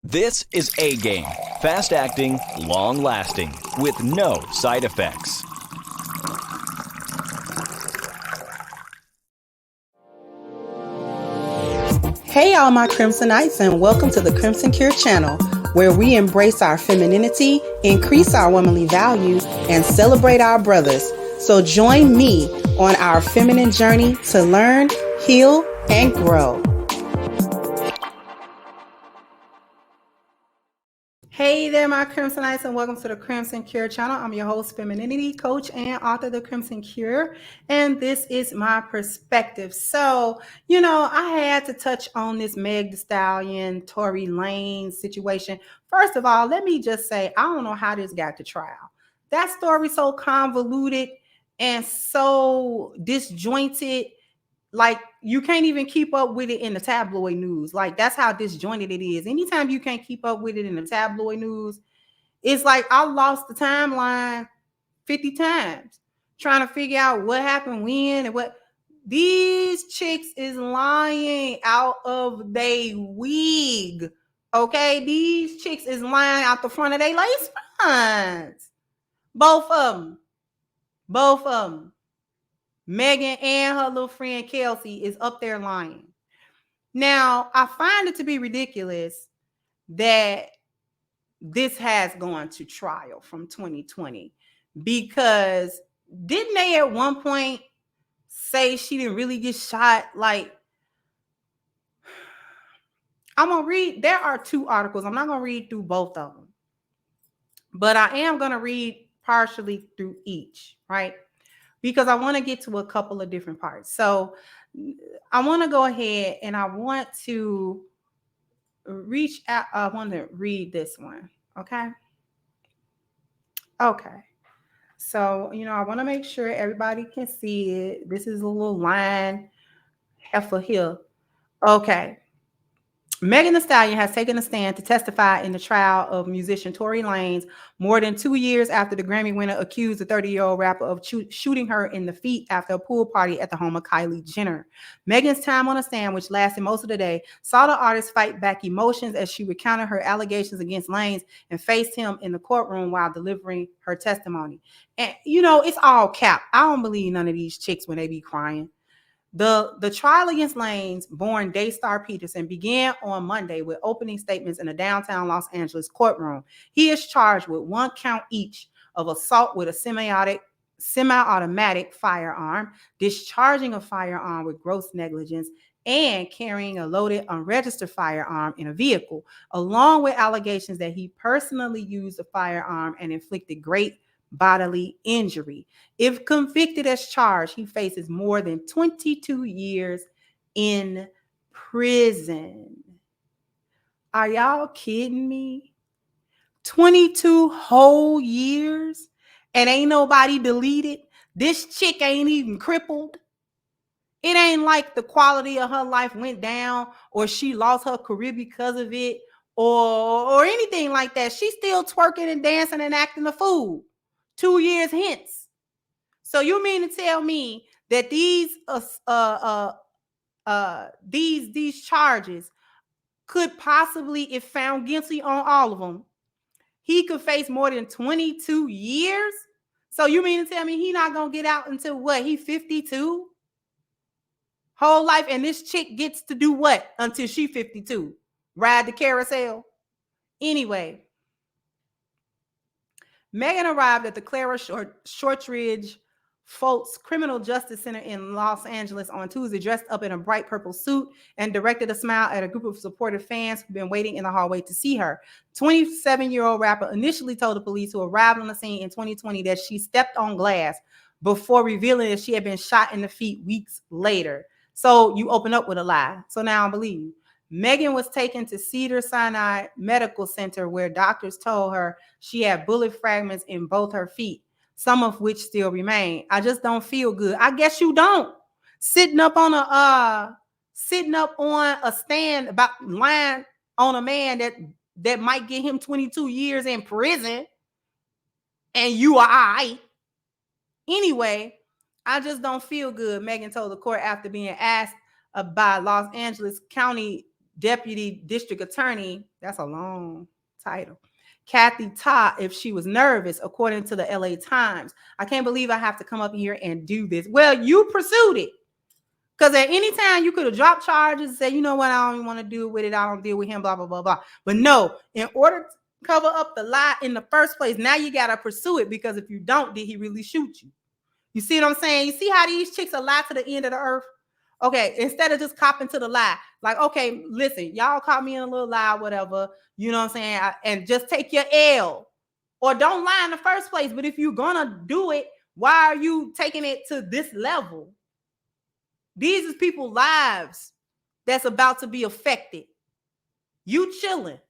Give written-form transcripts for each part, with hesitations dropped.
This is A-Game, fast-acting, long-lasting, with no side effects. Hey all my Crimsonites, and welcome to the Crimson Cure channel, where we embrace our femininity, increase our womanly value, and celebrate our brothers. So join me on our feminine journey to learn, heal, and grow. Hey there, my Crimsonites, and welcome to the Crimson Cure channel. I'm your host, femininity coach, and author of The Crimson Cure, and this is my perspective. So, I had to touch on this Meg Thee Stallion, Tory Lanez situation. First of all, let me just say, I don't know how this got to trial. That story so convoluted and so disjointed. Like, you can't even keep up with it in the tabloid news. Like, that's how disjointed it is. Anytime you can't keep up with it in the tabloid news, it's like I lost the timeline 50 times trying to figure out what happened when and what. These chicks is lying out of they wig. Okay? These chicks is lying out the front of their lace fronts. Both of them. Both of them. Megan and her little friend Kelsey is up there lying. Now, I find it to be ridiculous that this has gone to trial from 2020, because didn't they at one point say she didn't really get shot? Like, I'm going to read, there are two articles. I'm not going to read through both of them, but I am going to read partially through each, right? Because I want to get to a couple of different parts. So I want to go ahead and I want to reach out. I want to read this one. Okay. Okay. So, I want to make sure everybody can see it. This is a little line heifer here. Okay. Megan Thee Stallion has taken a stand to testify in the trial of musician Tory Lanez more than 2 years after the Grammy winner accused the 30-year-old rapper of shooting her in the feet after a pool party at the home of Kylie Jenner. Megan's time on the stand, which lasted most of the day, saw the artist fight back emotions as she recounted her allegations against Lanez and faced him in the courtroom while delivering her testimony. And, it's all cap. I don't believe none of these chicks when they be crying. The trial against Lanez, born Daystar Peterson, began on Monday with opening statements in a downtown Los Angeles courtroom. He is charged with 1 count each of assault with a semi-automatic firearm, discharging a firearm with gross negligence, and carrying a loaded, unregistered firearm in a vehicle, along with allegations that he personally used the firearm and inflicted great bodily injury. If convicted as charged, he faces more than 22 years in prison. Are y'all kidding me? 22 whole years and ain't nobody deleted? This chick ain't even crippled. It ain't like the quality of her life went down or she lost her career because of it or anything like that. She's still twerking and dancing and acting a fool 2 years hence. So you mean to tell me that these charges could possibly, if found guilty on all of them, he could face more than 22 years? So you mean to tell me he not gonna get out until what? He 52? Whole life, and this chick gets to do what until she 52? Ride the carousel? Anyway, Megan arrived at the Clara Shortridge Foltz Criminal Justice Center in Los Angeles on Tuesday, dressed up in a bright purple suit, and directed a smile at a group of supportive fans who've been waiting in the hallway to see her. 27-year-old rapper initially told the police who arrived on the scene in 2020 that she stepped on glass before revealing that she had been shot in the feet weeks later. So you open up with a lie. So now I believe you. Megan was taken to Cedars-Sinai Medical Center, where doctors told her she had bullet fragments in both her feet, some of which still remain. I just don't feel good. I guess you don't. Sitting up on a stand about lying on a man that might get him 22 years in prison, and you are all right. Anyway, I just don't feel good, Megan told the court after being asked by Los Angeles County Deputy District Attorney, that's a long title, Kathy Todd, if she was nervous, according to the LA Times. I can't believe I have to come up here and do this. Well, you pursued it. Because at any time you could have dropped charges and said, you know what, I don't even want to deal with it. I don't deal with him, blah, blah, blah, blah. But no, in order to cover up the lie in the first place, now you got to pursue it, because if you don't, did he really shoot you? You see what I'm saying? You see how these chicks are lie to the end of the earth? Okay, instead of just copping to the lie, like, okay, listen, y'all caught me in a little lie, whatever, you know what I'm saying? And just take your L. Or don't lie in the first place. But if you're going to do it, why are you taking it to this level? These is people's lives that's about to be affected. You chilling.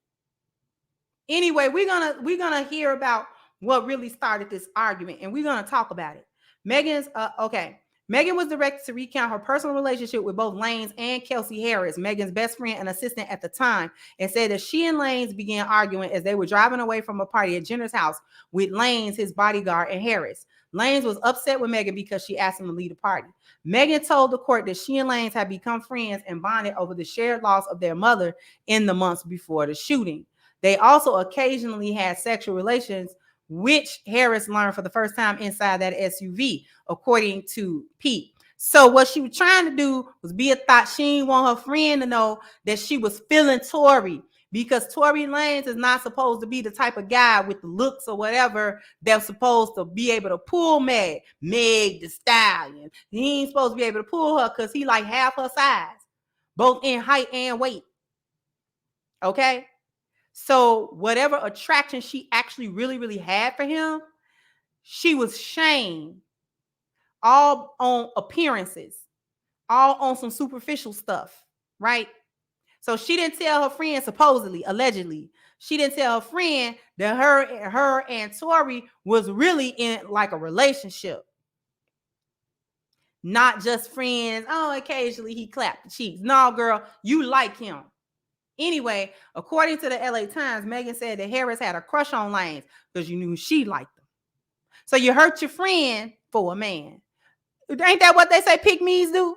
Anyway, we're gonna hear about what really started this argument, and we're gonna talk about it. Megan was directed to recount her personal relationship with both Lanez and Kelsey Harris, Megan's best friend and assistant at the time, and said that she and Lanez began arguing as they were driving away from a party at Jenner's house with Lanez, his bodyguard, and Harris. Lanez was upset with Megan because she asked him to lead a party. Megan told the court that she and Lanez had become friends and bonded over the shared loss of their mother in the months before the shooting. They also occasionally had sexual relations, which Harris learned for the first time inside that SUV, according to Pete. So what she was trying to do was be a thought. She didn't want her friend to know that she was feeling Tory, because Tory Lanez is not supposed to be the type of guy with the looks or whatever that's supposed to be able to pull Meg the Stallion. He ain't supposed to be able to pull her because he like half her size, both in height and weight. Okay? So whatever attraction she actually really had for him, she was shamed, all on appearances, all on some superficial stuff, right? So she didn't tell her friend, supposedly, allegedly, she didn't tell her friend that her and Tory was really in like a relationship. Not just friends. Oh, occasionally he clapped the cheeks. No, girl, you like him. Anyway, according to the LA Times, Megan said that Harris had a crush on Lanez because you knew she liked him. So you hurt your friend for a man. Ain't that what they say pygmies do?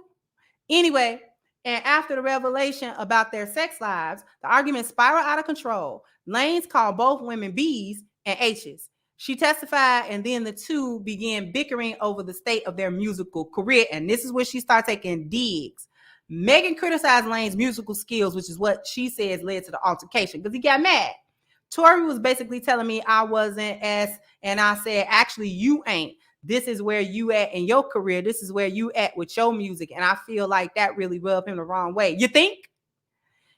Anyway, and after the revelation about their sex lives, the argument spiraled out of control. Lanez called both women B's and H's. She testified, and then the two began bickering over the state of their musical career. And this is where she started taking digs. Megan criticized Lanez's musical skills, which is what she says led to the altercation, because he got mad. Tory was basically telling me I wasn't as, and I said, actually, you ain't. This is where you at in your career. This is where you at with your music. And I feel like that really rubbed him the wrong way. You think?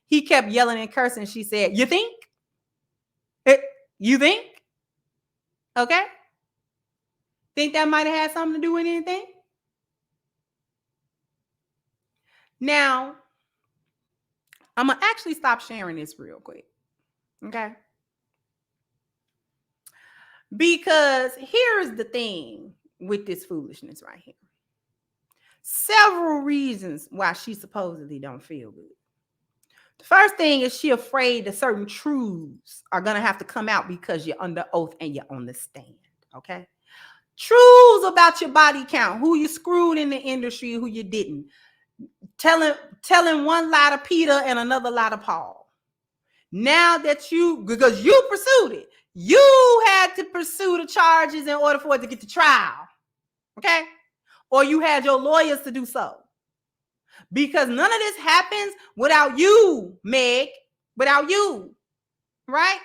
He kept yelling and cursing. She said, you think? You think? Okay. Think that might have had something to do with anything? Now, I'm going to actually stop sharing this real quick. Okay. Because here's the thing with this foolishness right here. Several reasons why she supposedly don't feel good. The first thing is she afraid that certain truths are going to have to come out because you're under oath and you're on the stand. Okay. Truths about your body count, who you screwed in the industry, who you didn't. Telling one lie to Peter and another lie to Paul. Now that because you pursued it, you had to pursue the charges in order for it to get to trial. Okay? Or you had your lawyers to do so. Because none of this happens without you, Meg. Without you. Right?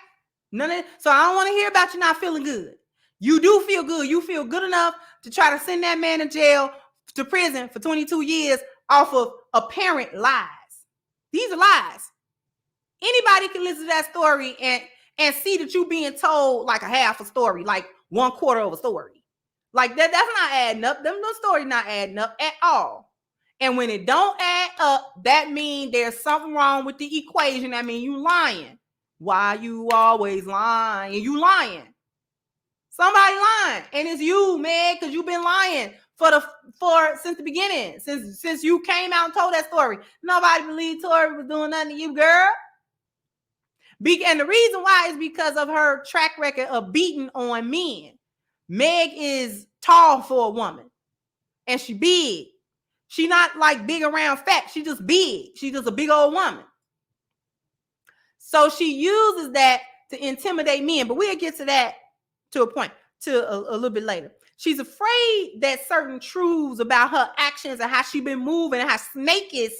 So I don't want to hear about you not feeling good. You do feel good. You feel good enough to try to send that man to prison for 22 years off of apparent lies. These are lies. Anybody can listen to that story and see that you being told like a half a story, like 1/4 of a story. Like that's not adding up. Them stories not adding up at all. And when it don't add up, that means there's something wrong with the equation. That means you lying. Why you always lying? You lying. Somebody lying. And it's you, man, because you've been lying since the beginning. Since you came out and told that story. Nobody believed Tory was doing nothing to you, girl. And the reason why is because of her track record of beating on men. Meg is tall for a woman. And she big. She not like big around fat. She just big. She just a big old woman. So she uses that to intimidate men, but we'll get to that to a point, to a little bit later. She's afraid that certain truths about her actions and how she been moving and how snakish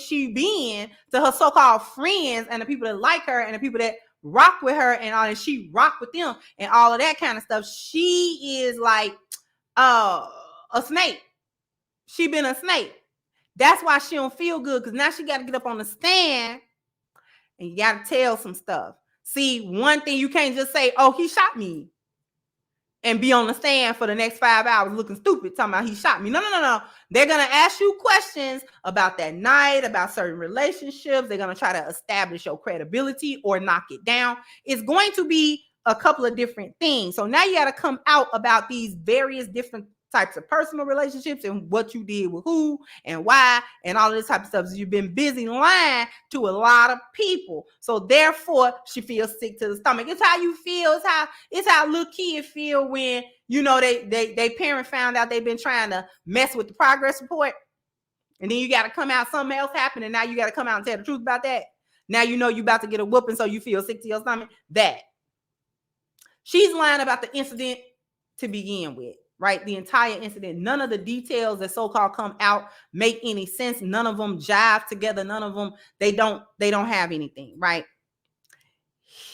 she been to her so-called friends and the people that like her and the people that rock with her and all, and she rock with them and all of that kind of stuff. She is like a snake. She been a snake. That's why she don't feel good, because now she got to get up on the stand and you got to tell some stuff. See, one thing, you can't just say, oh, he shot me, and be on the stand for the next 5 hours looking stupid, talking about he shot me. No. They're going to ask you questions about that night, about certain relationships. They're going to try to establish your credibility or knock it down. It's going to be a couple of different things. So now you got to come out about these various different types of personal relationships and what you did with who and why and all of this type of stuff. So you've been busy lying to a lot of people. So therefore, she feels sick to the stomach. It's how you feel. It's how little kids feel when, you know, they parent found out they've been trying to mess with the progress report. And then you got to come out, something else happened, and now you got to come out and tell the truth about that. Now you know you about to get a whooping, so you feel sick to your stomach. That. She's lying about the incident to begin with. Right? The entire incident. None of the details that so-called come out make any sense. None of them jive together. None of them, they don't have anything, right?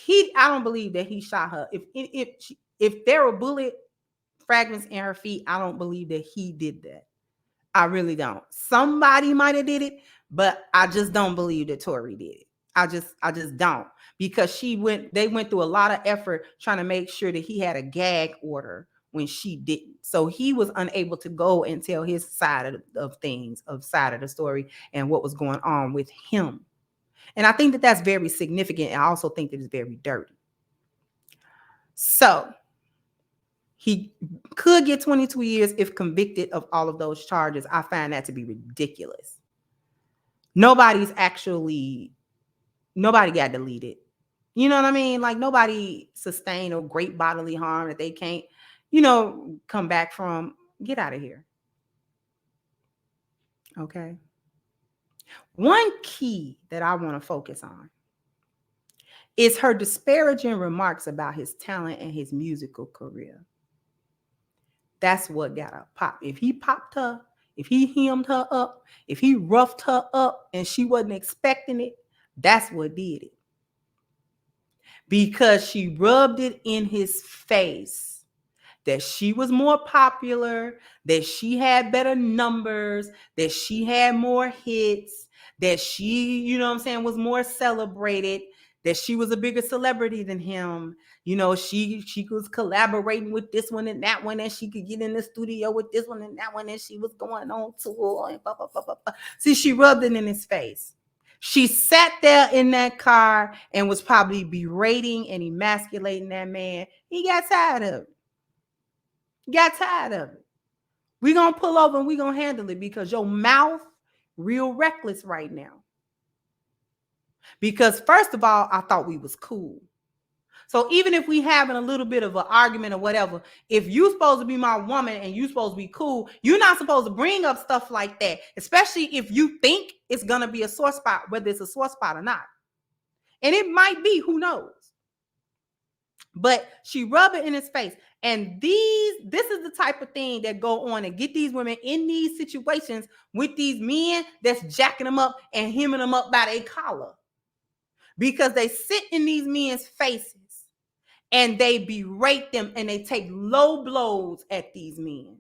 I don't believe that he shot her. If there were bullet fragments in her feet, I don't believe that he did that. I really don't. Somebody might have did it, but I just don't believe that Tory did it. I just don't, because they went through a lot of effort trying to make sure that he had a gag order when she didn't. So he was unable to go and tell his side of things, side of the story and what was going on with him. And I think that that's very significant. I also think that it's very dirty. So he could get 22 years if convicted of all of those charges. I find that to be ridiculous. Nobody got deleted. You know what I mean? Like, nobody sustained a great bodily harm that they can't, come back from. Get out of here. Okay. One key that I want to focus on is her disparaging remarks about his talent and his musical career. That's what got her pop. If he popped her, if he hemmed her up, if he roughed her up and she wasn't expecting it, that's what did it. Because she rubbed it in his face that she was more popular, that she had better numbers, that she had more hits, that she, was more celebrated, that she was a bigger celebrity than him. She was collaborating with this one and that one, and she could get in the studio with this one and that one, and she was going on tour and blah, blah, blah, blah, blah. See, she rubbed it in his face. She sat there in that car and was probably berating and emasculating that man. He got tired of it. We're going to pull over and we're going to handle it, because your mouth real reckless right now. Because first of all, I thought we was cool. So even if we having a little bit of an argument or whatever, if you supposed to be my woman and you supposed to be cool, you're not supposed to bring up stuff like that, especially if you think it's going to be a sore spot, whether it's a sore spot or not. And it might be, who knows? But she rubbed it in his face. And this is the type of thing that go on and get these women in these situations with these men that's jacking them up and hemming them up by their collar. Because they sit in these men's faces and they berate them and they take low blows at these men.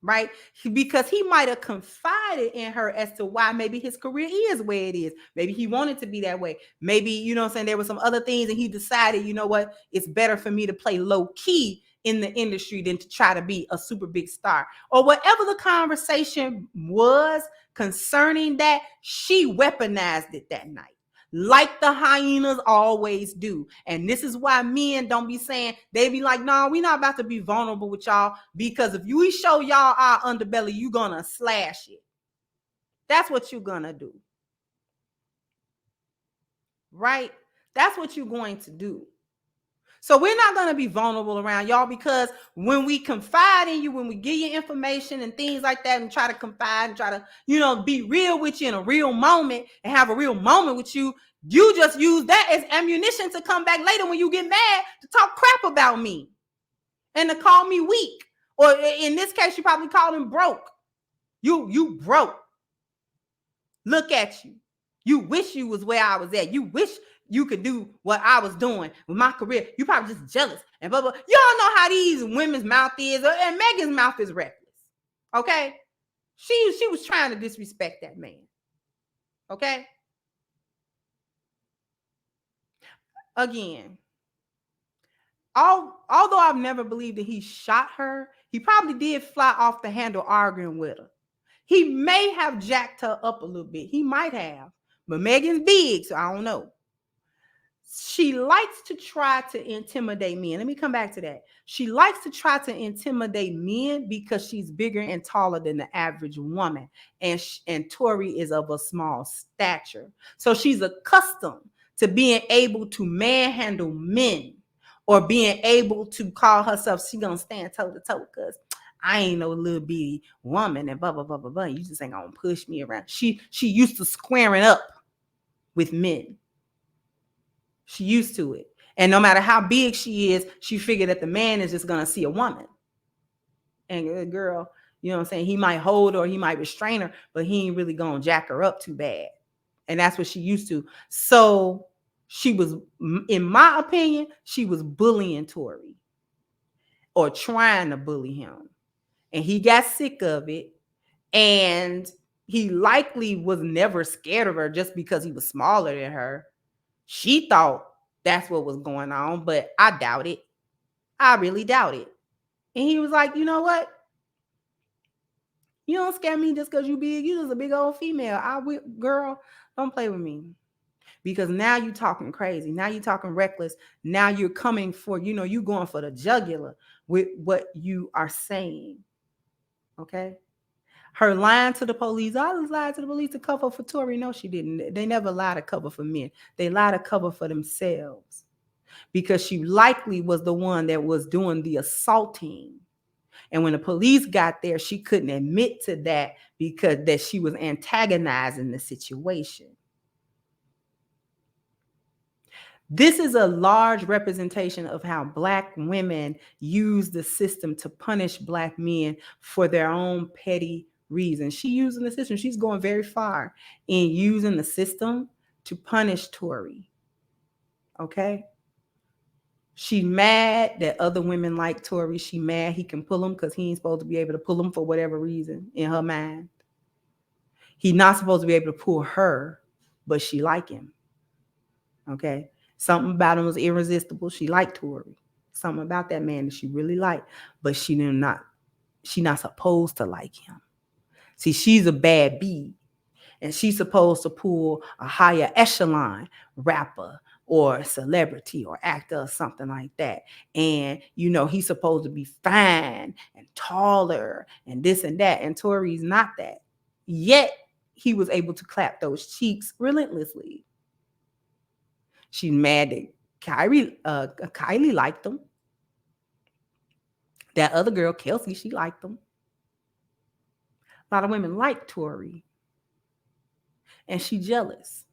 Right? Because he might have confided in her as to why maybe his career is where it is. Maybe he wanted to be that way. Maybe, there were some other things and he decided, it's better for me to play low key in the industry than to try to be a super big star. Or whatever the conversation was concerning that, she weaponized it that night. Like the hyenas always do. And this is why men don't be saying, they be like, no, we're not about to be vulnerable with y'all, because if we show y'all our underbelly, you're going to slash it. That's what you're going to do. Right? That's what you're going to do. So we're not going to be vulnerable around y'all, because when we confide in you, when we give you information and things like that, and try to confide and try to, be real with you in a real moment and have a real moment with you, you just use that as ammunition to come back later when you get mad to talk crap about me and to call me weak. Or in this case, you probably called him broke. You broke. Look at you. You wish you was where I was at. You wish you could do what I was doing with my career. You probably just jealous and blah, blah. Y'all know how these women's mouth is, and Megan's mouth is reckless. Okay? She was trying to disrespect that man. Okay? Again, although I've never believed that he shot her, he probably did fly off the handle arguing with her. He may have jacked her up a little bit. He might have. But Megan's big, so I don't know. She likes to try to intimidate men. Let me come back to that. She likes to try to intimidate men because she's bigger and taller than the average woman. And Tory is of a small stature. So she's accustomed to being able to manhandle men, or being able to call herself, she gonna stand toe to toe because I ain't no little bitty woman and blah, blah, blah, blah, blah. You just ain't gonna push me around. She used to squaring up with men. She used to it. And no matter how big she is, she figured that the man is just going to see a woman. And a girl, you know what I'm saying? He might hold her, or he might restrain her, but he ain't really going to jack her up too bad. And that's what she used to. So she was, in my opinion, she was bullying Tory, or trying to bully him. And he got sick of it. And he likely was never scared of her just because he was smaller than her. She thought that's what was going on, but I doubt it. I really doubt it. And he was like, you know what? You don't scare me just because you big. You just a big old female. Girl, don't play with me. Because now you talking crazy. Now you talking reckless. Now you're coming for, you going for the jugular with what you are saying. Okay? Her lying to the police. I was lying to the police to cover for Tory. No, she didn't. They never lie to cover for men. They lie to cover for themselves. Because she likely was the one that was doing the assaulting. And when the police got there, she couldn't admit to that because that she was antagonizing the situation. This is a large representation of how Black women use the system to punish Black men for their own petty reasons. She's using the system. She's going very far in using the system to punish Tory. Okay? She mad that other women like Tory. She mad he can pull him because he ain't supposed to be able to pull him for whatever reason in her mind. He's not supposed to be able to pull her, but she like him. Okay? Something about him was irresistible. She liked Tory. Something about that man that she really liked, but she's not supposed to like him. See, she's a bad bee, and she's supposed to pull a higher echelon rapper or celebrity or actor or something like that. And, he's supposed to be fine and taller and this and that. And Tory's not that. Yet, he was able to clap those cheeks relentlessly. She's mad that Kylie liked him. That other girl, Kelsey, she liked him. A lot of women like Tory. And she jealous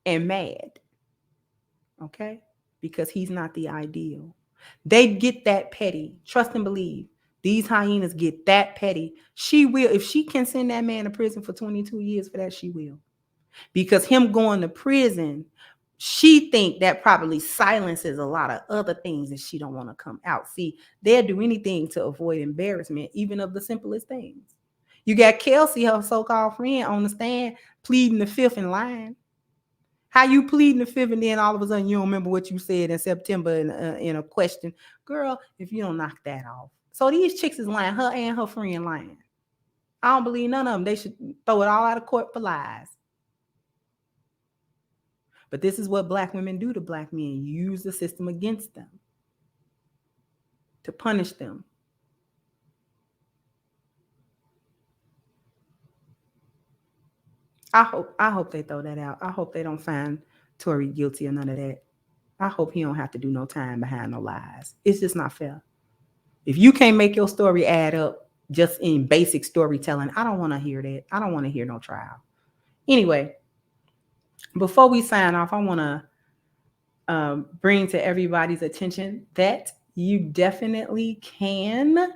and mad. Okay? Because he's not the ideal. They get that petty. Trust and believe. These hyenas get that petty. She will. If she can send that man to prison for 22 years for that, she will. Because him going to prison, she think that probably silences a lot of other things that she don't want to come out. See, they'll do anything to avoid embarrassment, even of the simplest things. You got Kelsey, her so-called friend, on the stand pleading the fifth and lying. How you pleading the fifth and then all of a sudden you don't remember what you said in September in a question? Girl, if you don't knock that off. So these chicks is lying, her and her friend lying. I don't believe none of them. They should throw it all out of court for lies. But this is what Black women do to Black men. Use the system against them to punish them. I hope they throw that out. I hope they don't find Tory guilty of none of that. I hope he don't have to do no time behind no lies. It's just not fair. If you can't make your story add up just in basic storytelling, I don't want to hear that. I don't want to hear no trial. Anyway, before we sign off, I want to bring to everybody's attention that you definitely can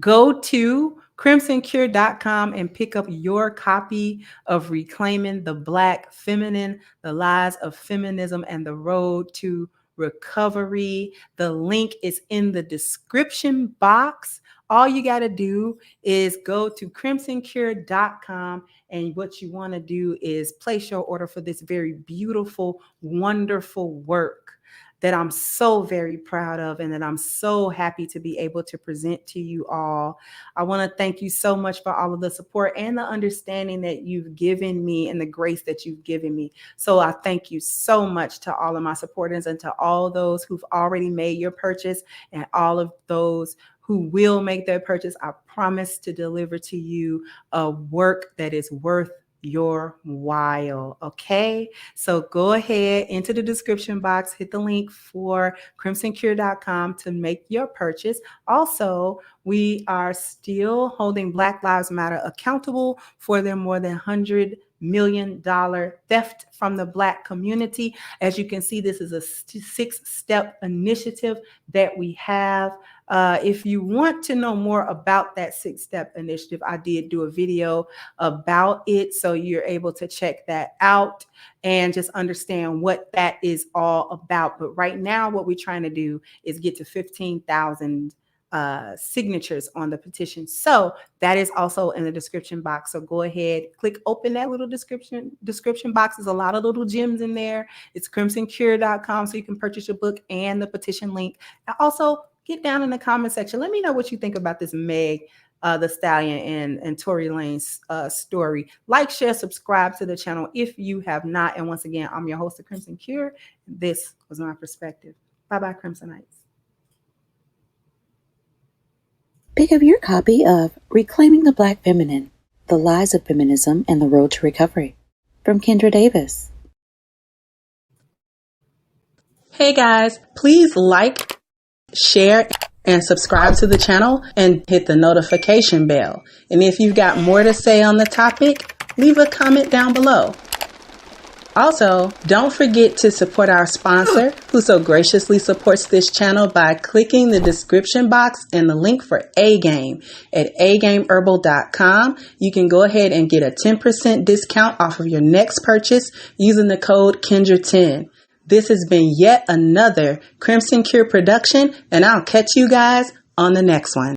go to crimsoncure.com and pick up your copy of Reclaiming the Black Feminine, The Lies of Feminism and the Road to Recovery. The link is in the description box. All you got to do is go to crimsoncure.com, and what you want to do is place your order for this very beautiful, wonderful work that I'm so very proud of and that I'm so happy to be able to present to you all. I want to thank you so much for all of the support and the understanding that you've given me and the grace that you've given me. So I thank you so much to all of my supporters and to all those who've already made your purchase and all of those who will make their purchase. I promise to deliver to you a work that is worth your while. Okay, so go ahead into the description box, hit the link for crimsoncure.com to make your purchase. Also, we are still holding Black Lives Matter accountable for their more than $100 million theft from the Black community. As you can see, this is a 6-step initiative that we have. If you want to know more about that 6-step initiative, I did do a video about it, so you're able to check that out and just understand what that is all about. But right now, what we're trying to do is get to 15,000 signatures on the petition. So that is also in the description box. So go ahead, click open that little description box. There's a lot of little gems in there. It's crimsoncure.com, so you can purchase your book and the petition link. And also, get down in the comment section. Let me know what you think about this Meg, the Stallion and Tory Lanez story. Like, share, subscribe to the channel if you have not. And once again, I'm your host of Crimson Cure. This was my perspective. Bye-bye, Crimsonites. Pick up your copy of Reclaiming the Black Feminine, The Lies of Feminism and the Road to Recovery from Kendra Davis. Hey guys, please like, share, and subscribe to the channel and hit the notification bell. And if you've got more to say on the topic, leave a comment down below. Also, don't forget to support our sponsor, who so graciously supports this channel by clicking the description box and the link for A-Game at agameherbal.com. You can go ahead and get a 10% discount off of your next purchase using the code Kendra10. This has been yet another Crimson Cure production, and I'll catch you guys on the next one.